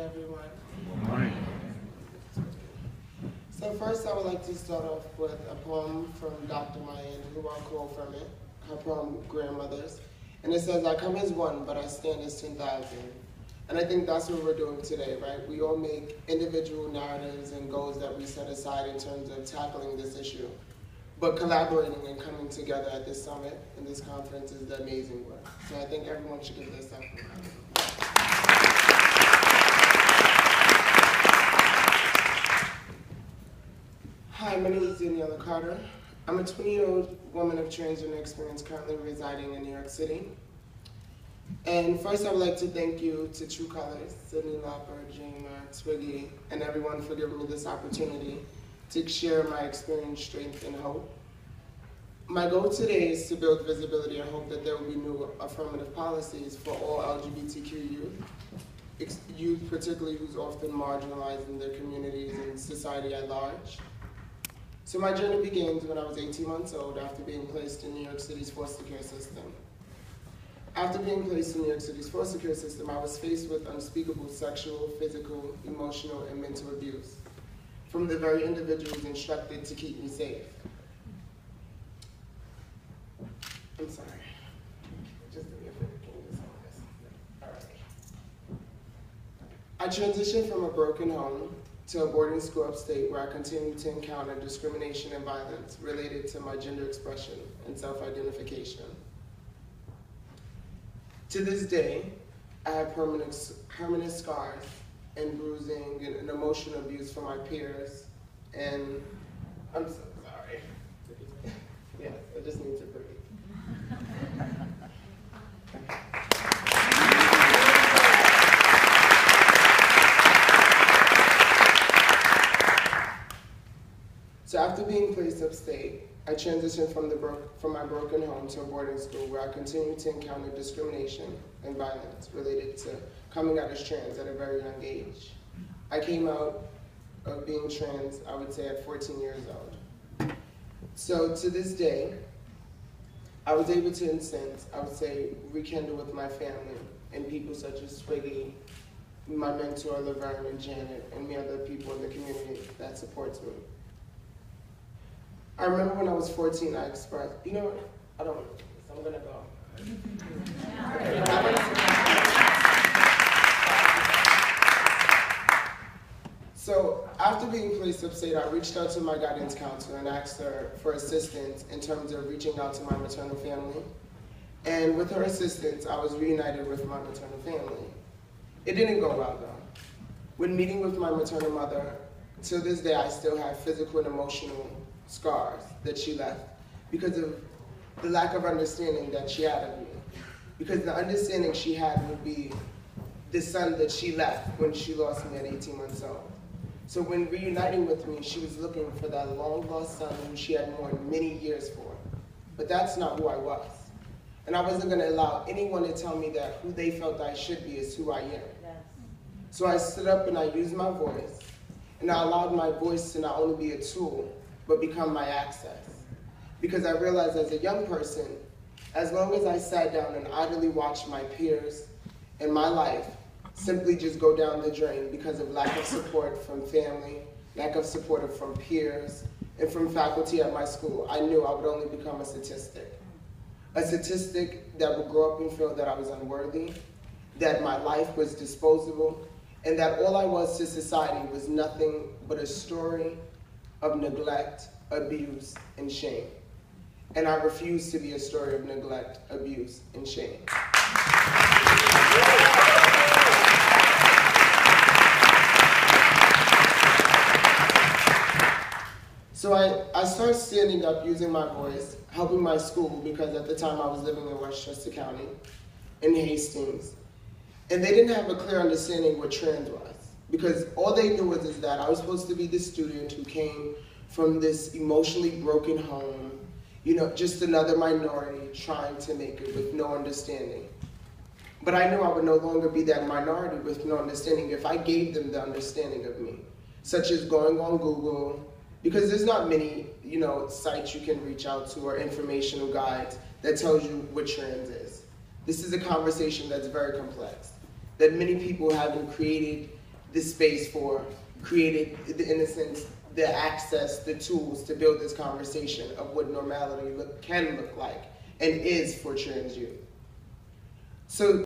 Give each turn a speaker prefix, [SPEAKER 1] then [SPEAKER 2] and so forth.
[SPEAKER 1] everyone.
[SPEAKER 2] Good morning.
[SPEAKER 1] So first I would like to start off with a poem from Dr. Mayan, who I'll quote from it, her poem, Grandmothers. And it says, I come as one, but I stand as 10,000. And I think that's what we're doing today, right? We all make individual narratives and goals that we set aside in terms of tackling this issue. But collaborating and coming together at this summit and this conference is the amazing work. So I think everyone should give this up. Hi, my name is Daniela Carter. I'm a 20-year-old woman of transgender experience currently residing in New York City. And first I would like to thank you to True Colors, Sydney Lauper, Jama, Twiggy, and everyone for giving me this opportunity to share my experience, strength, and hope. My goal today is to build visibility and hope that there will be new affirmative policies for all LGBTQ youth particularly who's often marginalized in their communities and society at large. So my journey begins when I was 18 months old after being placed in New York City's foster care system. After being placed in New York City's foster care system, I was faced with unspeakable sexual, physical, emotional, and mental abuse from the very individuals instructed to keep me safe. I'm sorry. Just give me a minute. Can you just hold this? All right. I transitioned from a broken home to a boarding school upstate where I continued to encounter discrimination and violence related to my gender expression and self-identification. To this day, I have permanent scars and bruising and emotional abuse from my peers, and I'm so sorry. Yes, I just need to breathe. So after being placed upstate, I transitioned from my broken home to a boarding school where I continued to encounter discrimination and violence related to coming out as trans at a very young age. I came out of being trans, I would say, at 14 years old. So to this day, I was able to, in a sense, I would say, rekindle with my family and people such as Twiggy, my mentor, Laverne and Janet, and many other people in the community that supports me. I remember when I was 14, I expressed, you know what, I don't want to do this, I'm gonna go. So after being placed upstate, I reached out to my guidance counselor and asked her for assistance in terms of reaching out to my maternal family. And with her assistance, I was reunited with my maternal family. It didn't go well though. When meeting with my maternal mother, to this day I still have physical and emotional scars that she left because of the lack of understanding that she had of me. Because the understanding she had would be the son that she left when she lost me at 18 months old. So when reuniting with me, she was looking for that long lost son who she had mourned many years for. But that's not who I was. And I wasn't gonna allow anyone to tell me that who they felt I should be is who I am. Yes. So I stood up and I used my voice, and I allowed my voice to not only be a tool, but become my access. Because I realized as a young person, as long as I sat down and idly watched my peers and my life simply just go down the drain because of lack of support from family, lack of support from peers, and from faculty at my school, I knew I would only become a statistic. A statistic that would grow up and feel that I was unworthy, that my life was disposable, and that all I was to society was nothing but a story of neglect, abuse, and shame. And I refuse to be a story of neglect, abuse, and shame. So I started standing up, using my voice, helping my school, because at the time I was living in Westchester County, in Hastings. And they didn't have a clear understanding what trans was. Because all they knew is that I was supposed to be the student who came from this emotionally broken home, you know, just another minority trying to make it with no understanding. But I knew I would no longer be that minority with no understanding if I gave them the understanding of me, such as going on Google, because there's not many, you know, sites you can reach out to or informational guides that tells you what trans is. This is a conversation that's very complex, that many people haven't created the space for, created, in a sense, the access, the tools to build this conversation of what normality can look like and is for trans youth. So